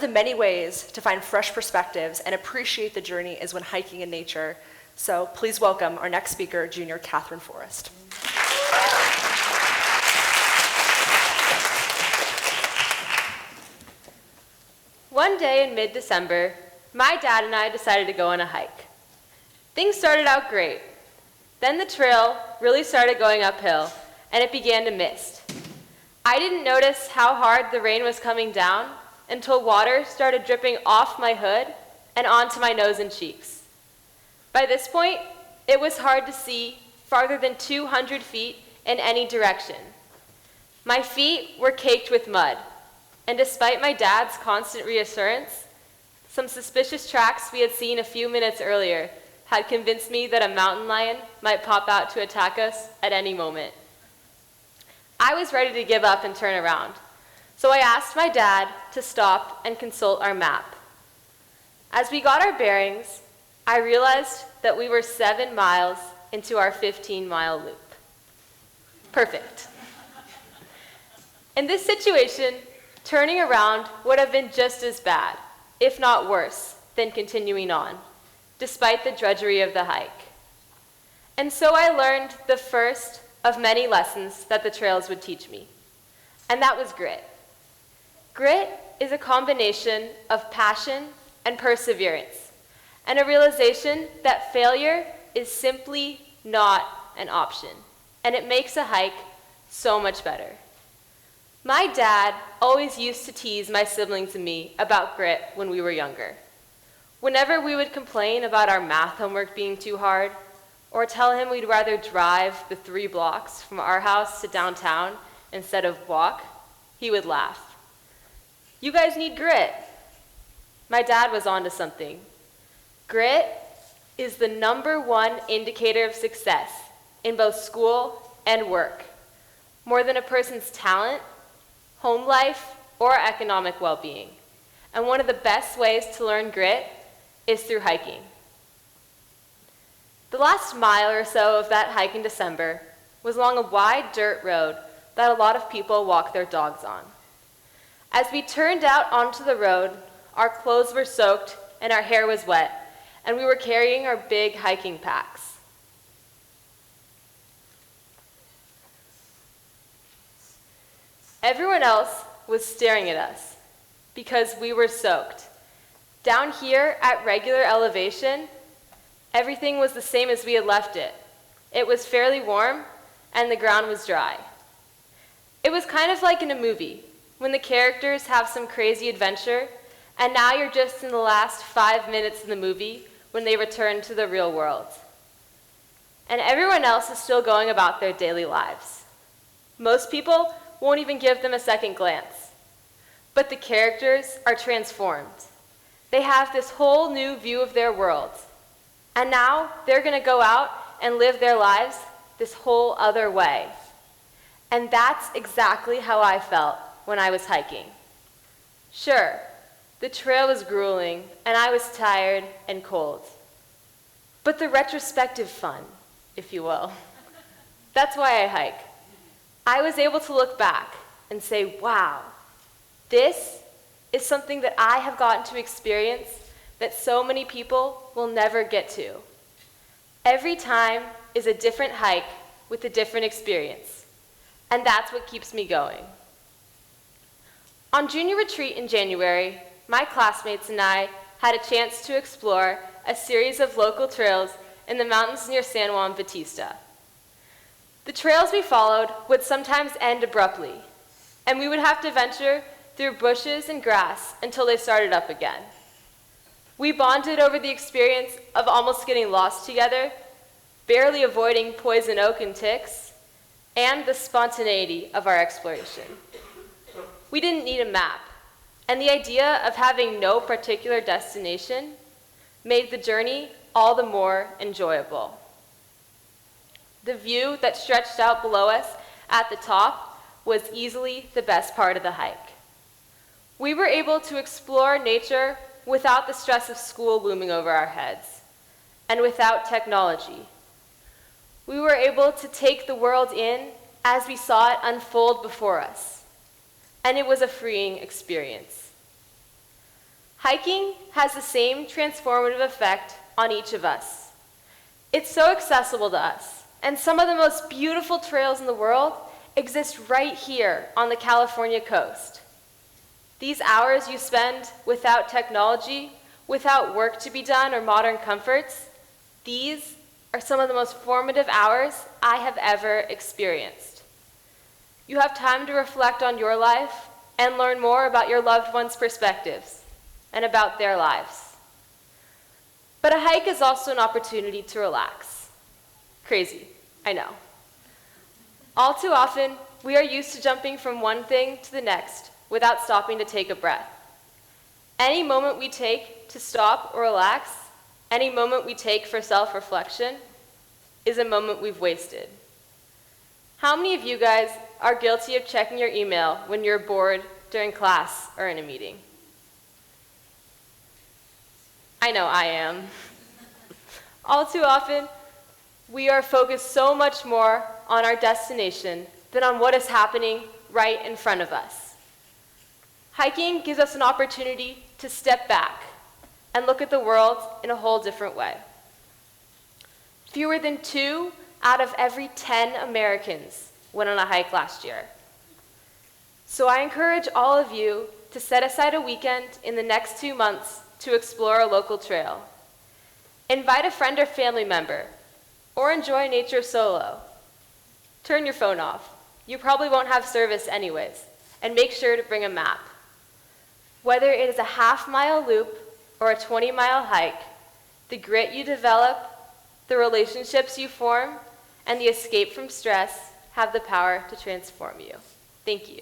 the many ways to find fresh perspectives and appreciate the journey is when hiking in nature. So please welcome our next speaker, junior Kathryn Forrest. One day in mid-December, my dad and I decided to go on a hike. Things started out great. Then the trail really started going uphill, and it began to mist. I didn't notice how hard the rain was coming down until water started dripping off my hood and onto my nose and cheeks. By this point, it was hard to see farther than 200 feet in any direction. My feet were caked with mud, and despite my dad's constant reassurance, some suspicious tracks we had seen a few minutes earlier had convinced me that a mountain lion might pop out to attack us at any moment. I was ready to give up and turn around, so I asked my dad to stop and consult our map. As we got our bearings, I realized that we were 7 miles into our 15-mile loop. Perfect. In this situation, turning around would have been just as bad, if not worse, than continuing on, despite the drudgery of the hike. And so I learned the first of many lessons that the trails would teach me, and that was grit. Grit is a combination of passion and perseverance, and a realization that failure is simply not an option, and it makes a hike so much better. My dad always used to tease my siblings and me about grit when we were younger. Whenever we would complain about our math homework being too hard, or tell him we'd rather drive the 3 blocks from our house to downtown instead of walk, he would laugh. "You guys need grit." My dad was onto something. Grit is the #1 indicator of success in both school and work, more than a person's talent, home life, or economic well-being. And one of the best ways to learn grit is through hiking. The last mile or so of that hike in December was along a wide dirt road that a lot of people walk their dogs on. As we turned out onto the road, our clothes were soaked and our hair was wet, and we were carrying our big hiking packs. Everyone else was staring at us because we were soaked. Down here at regular elevation, everything was the same as we had left it. It was fairly warm, and the ground was dry. It was kind of like in a movie, when the characters have some crazy adventure, and now you're just in the last 5 minutes of the movie when they return to the real world. And everyone else is still going about their daily lives. Most people won't even give them a second glance. But the characters are transformed. They have this whole new view of their world. And now they're going to go out and live their lives this whole other way. And that's exactly how I felt when I was hiking. Sure, the trail was grueling, and I was tired and cold. But the retrospective fun, if you will. That's why I hike. I was able to look back and say, wow, this is something that I have gotten to experience that so many people will never get to. Every time is a different hike with a different experience, and that's what keeps me going. On junior retreat in January, my classmates and I had a chance to explore a series of local trails in the mountains near San Juan Bautista. The trails we followed would sometimes end abruptly, and we would have to venture through bushes and grass until they started up again. We bonded over the experience of almost getting lost together, barely avoiding poison oak and ticks, and the spontaneity of our exploration. We didn't need a map, and the idea of having no particular destination made the journey all the more enjoyable. The view that stretched out below us at the top was easily the best part of the hike. We were able to explore nature without the stress of school looming over our heads, and without technology. We were able to take the world in as we saw it unfold before us, and it was a freeing experience. Hiking has the same transformative effect on each of us. It's so accessible to us, and some of the most beautiful trails in the world exist right here on the California coast. These hours you spend without technology, without work to be done or modern comforts, these are some of the most formative hours I have ever experienced. You have time to reflect on your life and learn more about your loved ones' perspectives and about their lives. But a hike is also an opportunity to relax. Crazy, I know. All too often, we are used to jumping from one thing to the next without stopping to take a breath. Any moment we take to stop or relax, any moment we take for self-reflection, is a moment we've wasted. How many of you guys are guilty of checking your email when you're bored during class or in a meeting? I know I am. All too often, we are focused so much more on our destination than on what is happening right in front of us. Hiking gives us an opportunity to step back and look at the world in a whole different way. Fewer than 2 out of every 10 Americans went on a hike last year. So I encourage all of you to set aside a weekend in the next 2 months to explore a local trail. Invite a friend or family member, or enjoy nature solo. Turn your phone off. You probably won't have service anyways, and make sure to bring a map. Whether it is a half-mile loop or a 20-mile hike, the grit you develop, the relationships you form, and the escape from stress have the power to transform you. Thank you.